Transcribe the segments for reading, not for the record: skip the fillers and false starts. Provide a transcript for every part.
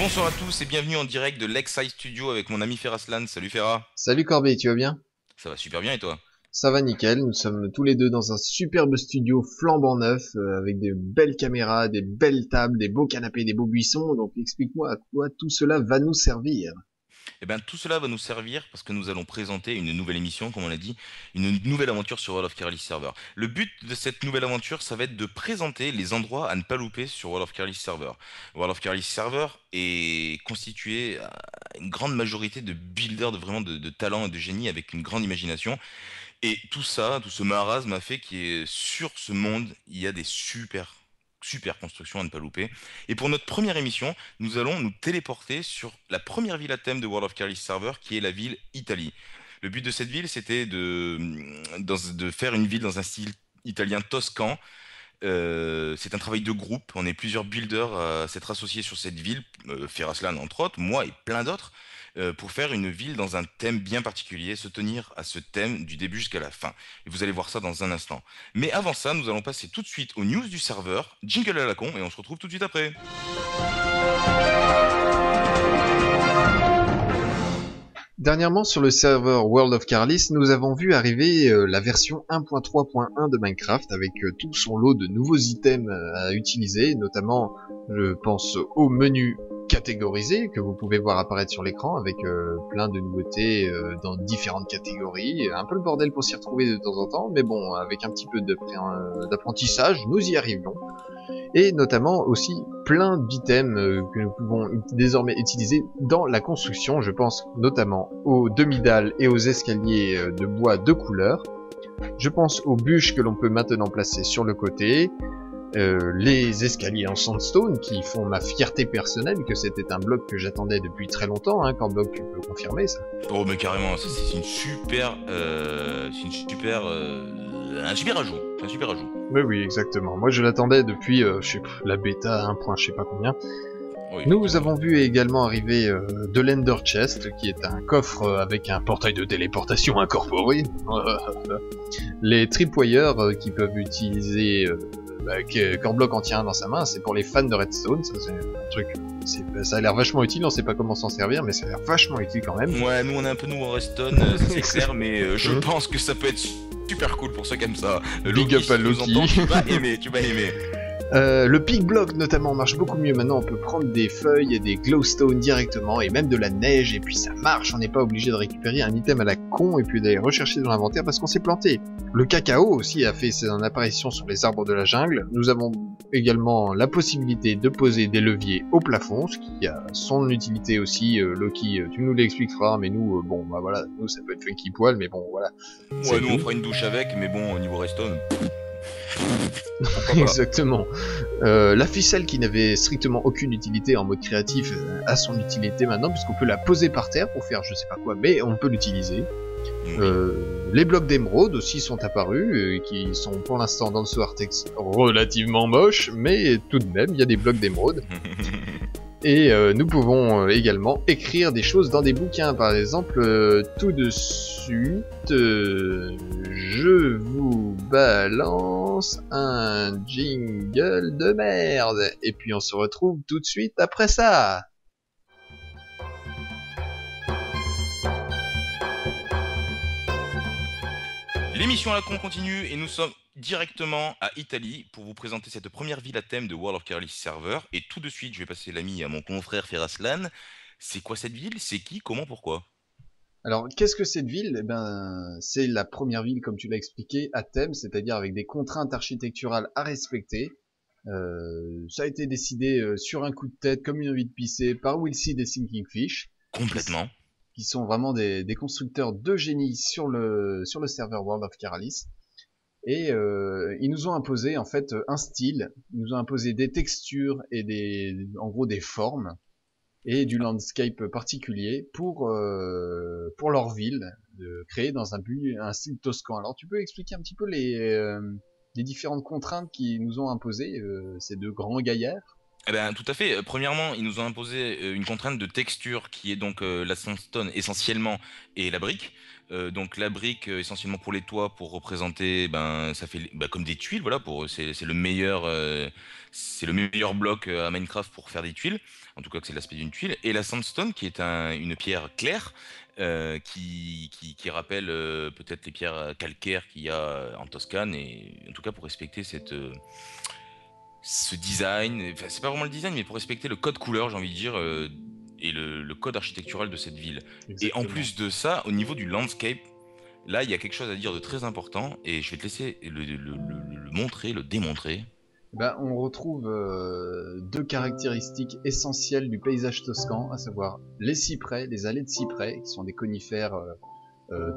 bonsoir à tous et bienvenue en direct de Lakeside Studio avec mon ami Ferraslan. Salut Ferra. Salut Corbeil, tu vas bien? Ça va super bien et toi? Ça va nickel, nous sommes tous les deux dans un superbe studio flambant neuf, avec des belles caméras, des belles tables, des beaux canapés, des beaux buissons, donc explique-moi à quoi tout cela va nous servir. Eh bien tout cela va nous servir parce que nous allons présenter une nouvelle émission, comme on l'a dit, une nouvelle aventure sur World of Carly Server. Le but de cette nouvelle aventure, ça va être de présenter les endroits à ne pas louper sur World of Carly Server. World of Carly Server est constitué à une grande majorité de builders de talent et de génie avec une grande imagination. Et tout ça, tout ce marasme a fait qu'il est sur ce monde, il y a des super constructions à ne pas louper. Et pour notre première émission, nous allons nous téléporter sur la première ville à thème de World of Carly Server, qui est la ville Italie. Le but de cette ville, c'était de faire une ville dans un style italien toscan. C'est un travail de groupe, on est plusieurs builders à s'être associés sur cette ville, Ferraslan entre autres, moi et plein d'autres, pour faire une ville dans un thème bien particulier, se tenir à ce thème du début jusqu'à la fin. Et vous allez voir ça dans un instant. Mais avant ça, nous allons passer tout de suite aux news du serveur, jingle à la con, et on se retrouve tout de suite après. Dernièrement, sur le serveur World of Carlis, nous avons vu arriver la version 1.3.1 de Minecraft avec tout son lot de nouveaux items à utiliser, notamment, je pense au menu catégorisé que vous pouvez voir apparaître sur l'écran avec plein de nouveautés dans différentes catégories. Un peu le bordel pour s'y retrouver de temps en temps, mais bon, avec un petit peu d'apprentissage, nous y arrivons. Et notamment aussi plein d'items que nous pouvons désormais utiliser dans la construction. Je pense notamment aux demi-dalles et aux escaliers de bois de couleur. Je pense aux bûches que l'on peut maintenant placer sur le côté. Les escaliers en sandstone qui font ma fierté personnelle, que c'était un bloc que j'attendais depuis très longtemps, hein, quand Bloc tu peux confirmer ça. Oh mais carrément, c'est un super ajout, c'est un super ajout. Oui, oui, exactement. Moi je l'attendais depuis la bêta 1. Je sais pas combien. Oui, Nous effectivement. avons vu également arriver de l'Ender Chest, qui est un coffre avec un portail de téléportation incorporé. Les tripwires qui peuvent utiliser Corblock en tient un dans sa main, c'est pour les fans de Redstone, ça c'est un truc, ça a l'air vachement utile, on sait pas comment s'en servir, mais ça a l'air vachement utile quand même. Ouais, nous on est un peu nous en Reston, ça c'est clair, mais je pense que ça peut être super cool pour ceux qui aiment ça. Big Loki, up si à tu nous entends, Loki. tu vas aimer, tu vas aimer. Le Pig Block notamment marche beaucoup mieux maintenant, on peut prendre des feuilles et des glowstone directement et même de la neige et puis ça marche, on n'est pas obligé de récupérer un item à la con et puis d'aller rechercher dans l'inventaire parce qu'on s'est planté. Le cacao aussi a fait son apparition sur les arbres de la jungle. Nous avons également la possibilité de poser des leviers au plafond, ce qui a son utilité aussi. Loki, tu nous l'expliqueras, mais nous, bon bah voilà, nous ça peut être funky poil, mais bon voilà, Ouais, c'est nous on tout. fera une douche avec, mais bon, au niveau Reston, pourquoi pas. Exactement. La ficelle qui n'avait strictement aucune utilité en mode créatif a son utilité maintenant puisqu'on peut la poser par terre pour faire je sais pas quoi, mais on peut l'utiliser. Oui. Les blocs d'émeraude aussi sont apparus, qui sont pour l'instant dans le Soartex relativement moches, mais tout de même il y a des blocs d'émeraude. Et nous pouvons également écrire des choses dans des bouquins. Par exemple, tout de suite, je vous balance un jingle de merde. Et puis on se retrouve tout de suite après ça. L'émission à la con continue et nous sommes directement à Italie pour vous présenter cette première ville à thème de World of Carly Server. Et tout de suite, je vais passer l'ami à mon confrère Ferraslan. C'est quoi cette ville? C'est qui? Comment? Pourquoi? Alors, qu'est-ce que cette ville? Eh ben, c'est la première ville, comme tu l'as expliqué, à thème, c'est-à-dire avec des contraintes architecturales à respecter. Ça a été décidé sur un coup de tête, comme une envie de pisser, par Willseed et Sinking Fish, qui, Complètement. qui sont vraiment des constructeurs de génie sur le serveur World of Karalis. Et ils nous ont imposé en fait un style, ils nous ont imposé des textures et en gros des formes et du landscape particulier pour leur ville, créée dans un style toscan. Alors tu peux expliquer un petit peu les différentes contraintes qu'ils nous ont imposées, ces deux grands gaillards? Eh ben, tout à fait. Premièrement, ils nous ont imposé une contrainte de texture qui est donc la sandstone essentiellement et la brique. Donc la brique essentiellement pour les toits pour représenter ben ça fait comme des tuiles voilà pour c'est le meilleur bloc à Minecraft pour faire des tuiles. En tout cas que c'est l'aspect d'une tuile et la sandstone qui est une pierre claire qui rappelle peut-être les pierres calcaires qu'il y a en Toscane et en tout cas pour respecter ce design, enfin, c'est pas vraiment le design, mais pour respecter le code couleur, j'ai envie de dire, et le code architectural de cette ville. Et en Exactement. plus de ça, au niveau du landscape, là, il y a quelque chose à dire de très important, et je vais te laisser le montrer, le démontrer. Ben, on retrouve deux caractéristiques essentielles du paysage toscan, à savoir les cyprès, les allées de cyprès, qui sont des conifères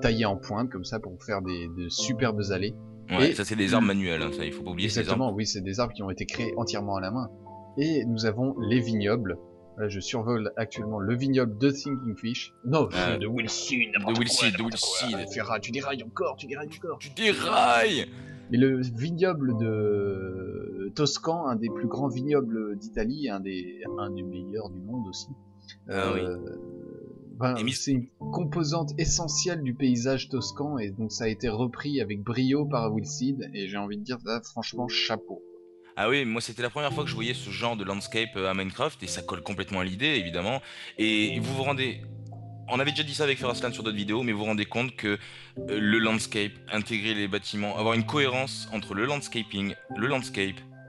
taillés en pointe, comme ça, pour faire de superbes allées. Ouais, Et ça c'est des arbres manuels, hein, ça, il faut pas oublier, c'est des arbres. exactement, oui, c'est des arbres qui ont été créés entièrement à la main. Et nous avons les vignobles. Là, je survole actuellement le vignoble de Thinking Fish. Non, Euh, de Willseed, de n'importe Will quoi, Seed, de Will n'importe quoi. Seed. Tu dérailles encore, tu dérailles encore. Tu dérailles! Mais le vignoble de Toscan, un des plus grands vignobles d'Italie, un des meilleurs du monde aussi, Ah oui. euh, ben, Et mis... c'est une composante essentielle du paysage toscan et donc ça a été repris avec brio par Willseed et j'ai envie de dire là, franchement chapeau. Ah oui, moi c'était la première fois que je voyais ce genre de landscape à Minecraft, et ça colle complètement à l'idée, évidemment. Et vous vous rendez on avait déjà dit ça avec Feraslan sur d'autres vidéos, mais vous vous rendez compte que le landscape, intégrer les bâtiments, avoir une cohérence entre le landscape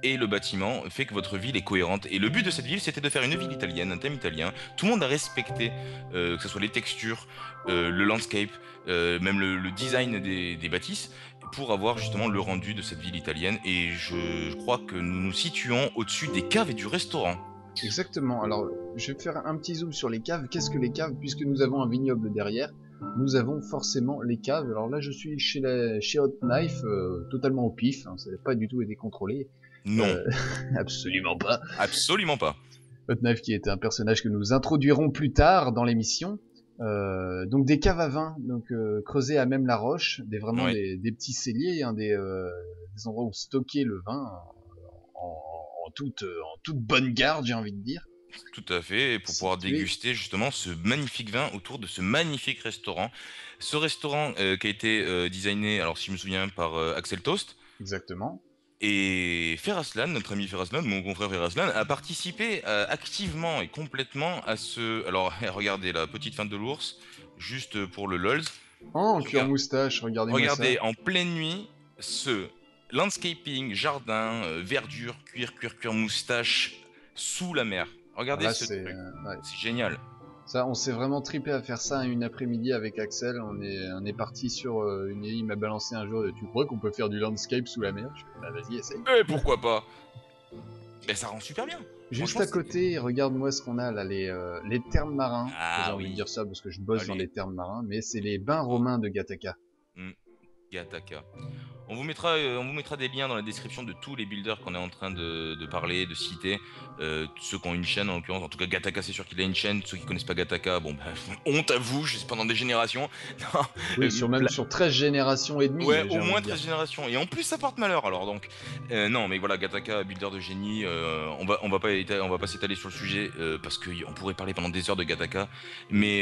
et le bâtiment fait que votre ville est cohérente. Et le but de cette ville, c'était de faire une ville italienne, un thème italien. Tout le monde a respecté, que ce soit les textures, le landscape, même le design des bâtisses, pour avoir justement le rendu de cette ville italienne. Et je crois que nous nous situons au-dessus des caves et du restaurant. Exactement. Alors, je vais faire un petit zoom sur les caves. Qu'est-ce que les caves? Puisque nous avons un vignoble derrière, nous avons forcément les caves. Alors là, je suis chez Hot Knife, totalement au pif. Hein, ça n'a pas du tout été contrôlé. Non, Euh, absolument pas. absolument pas. Hot Knife qui est un personnage que nous introduirons plus tard dans l'émission. Donc des caves à vin, donc creusées à même la roche, vraiment Ouais. des petits celliers, hein, des endroits où stocker le vin en toute bonne garde, j'ai envie de dire. Tout à fait, et pour pouvoir Situé déguster justement ce magnifique vin autour de ce magnifique restaurant. Ce restaurant qui a été designé, alors si je me souviens, par Axel Toast. exactement. Et Feraslan, notre ami Feraslan, mon confrère Feraslan, a participé activement et complètement à ce... Alors, regardez la petite fin de l'ours, juste pour le LOLs. Oh, en cuir Regarde- moustache, regardez-moi ça. Regardez en pleine nuit ce landscaping, jardin, verdure, cuir, moustache, sous la mer. Ah, Regardez là, ce truc, ouais. c'est génial. Ça, on s'est vraiment tripé à faire ça une après-midi avec Axel. On est parti sur une île. Il m'a balancé un jour. Tu crois qu'on peut faire du landscape sous la mer? Je fais, bah vas-y, essaye. Et pourquoi pas? Ben ça rend super bien. Juste Franchement, à c'est... côté, regarde-moi ce qu'on a là, les thermes marins. J'ai Ah envie de oui, dire ça parce que je bosse dans allez. les thermes marins, mais c'est les bains romains de Gattaca. Hmm. Gataka. On vous mettra des liens dans la description de tous les builders qu'on est en train de parler, de citer. Ceux qui ont une chaîne en l'occurrence. En tout cas, Gataka, c'est sûr qu'il a une chaîne. Ceux qui connaissent pas Gataka, bon, bah, honte à vous, je sais pendant des générations. Non, Oui, même sur 13 générations et demie, ouais, j'ai au envie moins de dire. 13 générations. Et en plus, ça porte malheur alors. Donc, non, mais voilà, Gataka, builder de génie. On va pas s'étaler sur le sujet parce qu'on pourrait parler pendant des heures de Gataka. Mais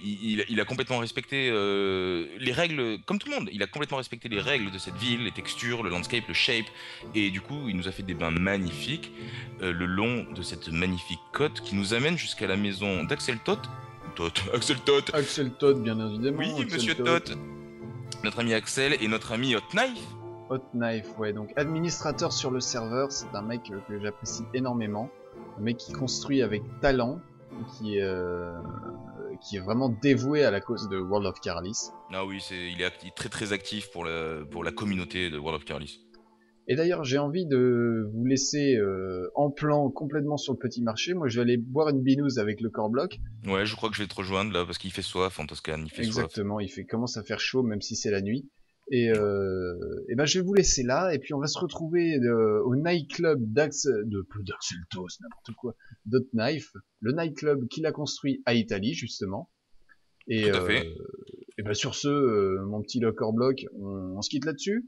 il a complètement respecté les règles, comme tout le monde. Il a complètement respecté les règles de cette ville, les textures, le landscape, le shape. Et du coup, il nous a fait des bains magnifiques le long de cette magnifique côte qui nous amène jusqu'à la maison d'Axel Toth. Axel Toth. Axel Todd, bien Oui, évidemment. Axel monsieur Todd. Toth. Notre ami Axel et notre ami Hot Knife. Hot Knife, ouais. Donc administrateur sur le serveur, c'est un mec que j'apprécie énormément. Un mec qui construit avec talent, qui, euh, qui est vraiment dévoué à la cause de World of Carlis. Ah oui, il est très très actif pour la communauté de World of Carlis. Et d'ailleurs, j'ai envie de vous laisser en plan complètement sur le petit marché. Moi, je vais aller boire une binouse avec le core bloc. Ouais, je crois que je vais te rejoindre là parce qu'il fait soif en Toscane, il fait soif. Exactement, commence à faire chaud, même si c'est la nuit. Et ben, je vais vous laisser là, et puis on va se retrouver au nightclub d'Axel Toast, n'importe quoi, Dot Knife, le nightclub qu'il a construit à Italie, justement. Et, Tout à euh, fait. et ben sur ce, mon petit core bloc, on se quitte là-dessus.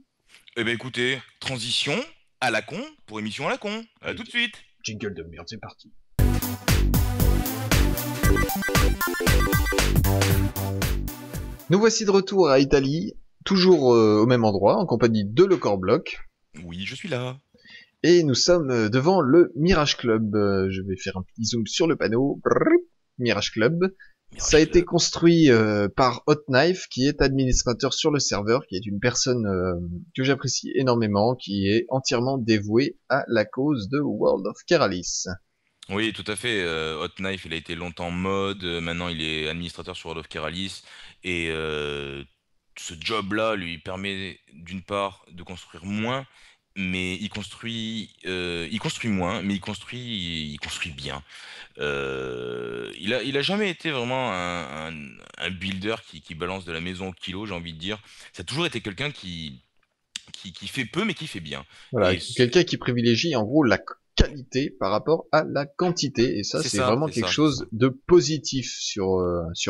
Eh ben écoutez, transition à la con pour émission à la con. À tout de Allez, suite. Jingle de merde, c'est parti. Nous voici de retour à Italie, toujours au même endroit, en compagnie de Le Core Block. Oui, je suis là. Et nous sommes devant le Mirage Club. Je vais faire un petit zoom sur le panneau. Brrr, Mirage Club. Ça a été construit par Hot Knife, qui est administrateur sur le serveur, qui est une personne que j'apprécie énormément, qui est entièrement dévouée à la cause de World of Keralis. Oui, tout à fait. Hot Knife, il a été longtemps mode. Maintenant, il est administrateur sur World of Keralis. Et ce job-là lui permet, d'une part, de construire moins, mais il construit moins, mais il construit bien. Il a jamais été vraiment un builder qui balance de la maison au kilo, j'ai envie de dire. Ça a toujours été quelqu'un qui fait peu, mais qui fait bien. Voilà, Et quelqu'un qui privilégie en gros la qualité par rapport à la quantité, et ça c'est vraiment quelque c'est chose ça. de positif sur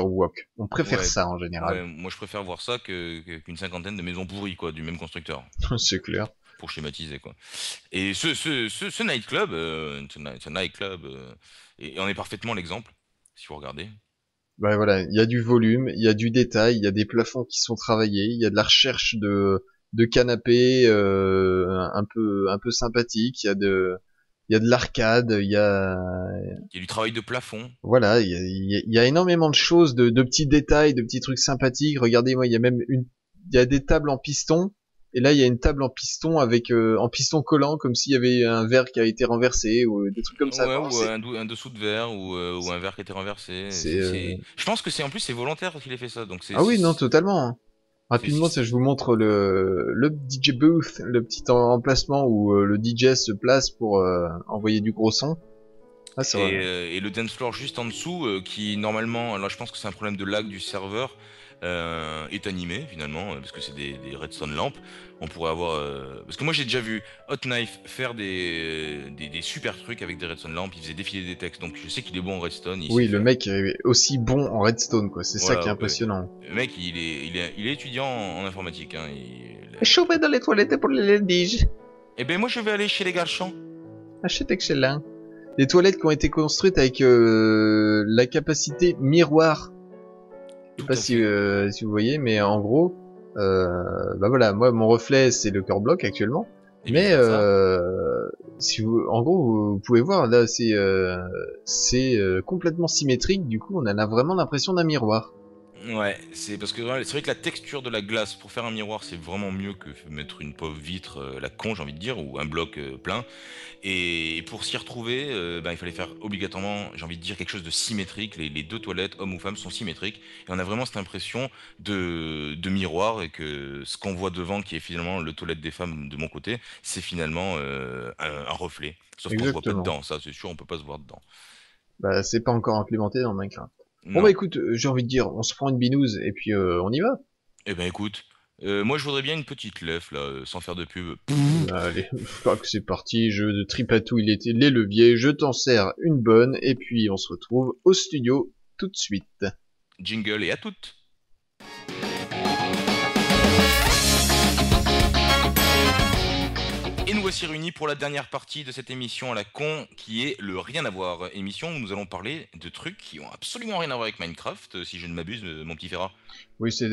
WoK. On préfère Ouais, ça en général. ouais, moi je préfère voir ça qu'une cinquantaine de maisons pourries, quoi, du même constructeur, C'est clair. pour schématiser, quoi. Et ce nightclub, ce nightclub, et en est parfaitement l'exemple, si vous regardez. Bah voilà, il y a du volume, il y a du détail, il y a des plafonds qui sont travaillés, il y a de la recherche de canapés un peu sympathiques, il y a de l'arcade, il y a Il y a du travail de plafond. voilà, il y a énormément de choses, de petits détails, de petits trucs sympathiques. Regardez, moi, il y a même il y a des tables en piston. Et là, il y a une table en piston avec en piston collant, comme s'il y avait un verre qui a été renversé ou des trucs comme ça. Ouais, Vraiment, ou un dessous de verre, ou un verre qui était renversé. c'est, Je pense que en plus, c'est volontaire qu'il ait fait ça, donc ah oui, non, totalement, hein. Rapidement, c'est- ça, je vous montre le DJ booth, le petit emplacement où le DJ se place pour envoyer du gros son. Ah, c'est vrai. et le dance floor juste en dessous, qui normalement, alors je pense que c'est un problème de lag du serveur, est animé finalement, parce que c'est des redstone lampes. On pourrait avoir, parce que moi j'ai déjà vu Hot Knife faire des super trucs avec des redstone lampes. Il faisait défiler des textes, donc je sais qu'il est bon en redstone, il sait Oui, le faire. mec est aussi bon en redstone, quoi. C'est ça qui Voilà, est impressionnant. le mec il est étudiant en informatique, hein. Chauffez dans les toilettes pour les ladies. Eh ben moi je vais aller chez les garçons. Achète excellent. Des toilettes qui ont été construites avec la capacité miroir. Je sais Tout pas à fait. si vous voyez, mais en gros, bah voilà, moi mon reflet c'est le core block actuellement. Et vice Mais versa. si vous, en gros, vous pouvez voir là, c'est complètement symétrique. Du coup, on a vraiment l'impression d'un miroir. Ouais, c'est parce que ouais, c'est vrai que la texture de la glace pour faire un miroir, c'est vraiment mieux que mettre une pauvre vitre, la con, j'ai envie de dire, ou un bloc plein. Et pour s'y retrouver, ben, il fallait faire obligatoirement, j'ai envie de dire, quelque chose de symétrique. Les deux toilettes, hommes ou femmes, sont symétriques. Et on a vraiment cette impression de miroir, et que ce qu'on voit devant, qui est finalement le toilette des femmes de mon côté, c'est finalement un reflet. Sauf qu'on se voit pas Exactement. dedans, ça c'est sûr, on peut pas se voir dedans. Bah, c'est pas encore implémenté dans Minecraft. Bon bah Non. écoute, j'ai envie de dire, on se prend une binouse et puis on y va. Eh ben écoute, moi je voudrais bien une petite lef là, sans faire de pub. Allez, fuck, c'est parti, je tripatouille les leviers, je t'en sers une bonne, et puis on se retrouve au studio tout de suite. Jingle et à toutes. Et nous voici réunis pour la dernière partie de cette émission à la con, qui est le rien à voir. Émission où nous allons parler de trucs qui ont absolument rien à voir avec Minecraft, si je ne m'abuse, mon petit Ferrat. Oui, c'est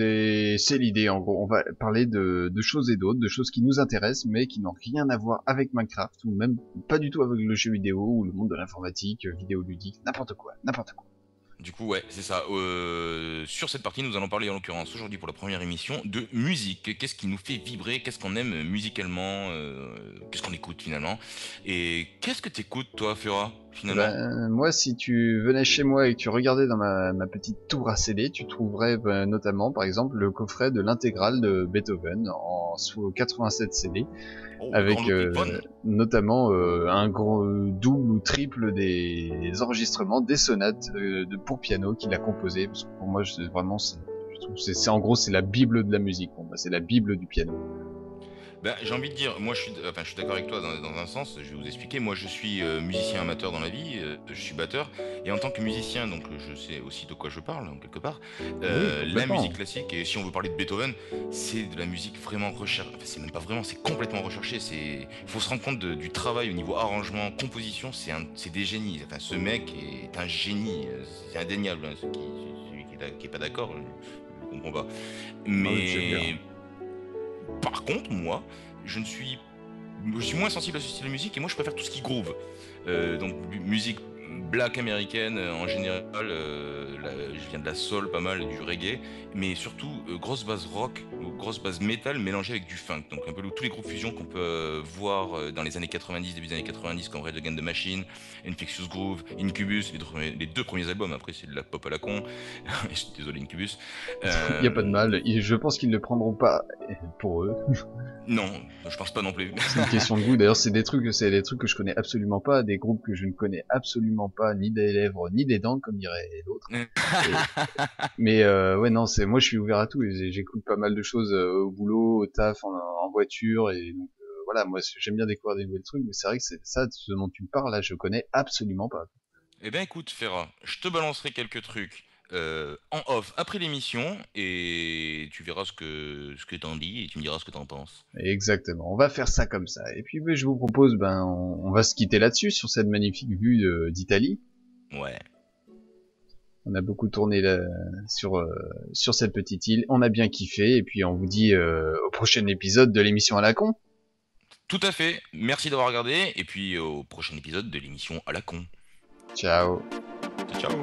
l'idée, en gros, on va parler de choses et d'autres, de choses qui nous intéressent, mais qui n'ont rien à voir avec Minecraft, ou même pas du tout avec le jeu vidéo, ou le monde de l'informatique, vidéoludique, n'importe quoi, n'importe quoi. Du coup, ouais, c'est ça. Sur cette partie, nous allons parler en l'occurrence aujourd'hui pour la première émission de musique. Qu'est-ce qui nous fait vibrer? Qu'est-ce qu'on aime musicalement? Qu'est-ce qu'on écoute finalement? Et qu'est-ce que t'écoutes toi, Ferrat, finalement? Ben, moi, si tu venais chez moi et que tu regardais dans ma petite tour à CD, tu trouverais notamment, par exemple, le coffret de l'intégrale de Beethoven sous 87 CD, Oh, le grand avec Ludwig von. notamment un gros double ou triple des enregistrements des sonates pour piano qu'il a composé. Parce que pour moi, je trouve c'est en gros c'est la bible de la musique. Bon, bah, c'est la bible du piano. Ben, j'ai envie de dire, moi je suis d'accord avec toi dans un sens, je vais vous expliquer. Moi je suis musicien amateur dans la vie, je suis batteur, et en tant que musicien, donc je sais aussi de quoi je parle, en quelque part. Oui, La musique complètement. classique, et si on veut parler de Beethoven, c'est de la musique vraiment recherchée, enfin, c'est même pas vraiment, c'est complètement recherché. Il faut se rendre compte du travail au niveau arrangement, composition, c'est des génies. Enfin, ce mec est un génie, c'est indéniable. Hein, celui qui est pas d'accord, je comprends pas. Ah oui, c'est sûr. Mais par contre, moi, je ne suis je suis moins sensible à ce style de musique et moi je préfère tout ce qui groove. Donc musique black américaine en général, je viens de la soul pas mal, du reggae, mais surtout grosse base rock ou grosse base metal mélangée avec du funk. Donc un peu tous les groupes fusion qu'on peut voir dans les années 90, début des années 90 comme Rage Against the Machine, Infectious Groove, Incubus, les deux premiers albums, après c'est de la pop à la con. Je suis désolé Incubus. Il y a pas de Euh, mal. Je pense qu'ils ne le prendront pas pour eux. non, je pense pas non plus. C'est une question de goût. D'ailleurs, c'est des trucs que je connais absolument pas, des groupes que je ne connais absolument pas, ni des lèvres, ni des dents, comme dirait l'autre. Et, mais ouais, non, c'est moi, je suis ouvert à tout. Et j'écoute pas mal de choses au boulot, au taf, en voiture, et donc voilà, moi, j'aime bien découvrir des nouveaux trucs. Mais c'est vrai que c'est ça, ce dont tu me parles là, je connais absolument pas. Eh ben écoute, Ferra, je te balancerai quelques trucs en off après l'émission et tu verras ce que t'en dis et tu me diras ce que t'en penses. Exactement. On va faire ça comme ça. Et puis, ben, je vous propose, ben, on va se quitter là-dessus sur cette magnifique vue d'Italie. Ouais. On a beaucoup tourné là, sur sur cette petite île. On a bien kiffé. Et puis, on vous dit au prochain épisode de l'émission à la con. Tout à fait. Merci d'avoir regardé et puis au prochain épisode de l'émission à la con. Ciao. Ciao ciao.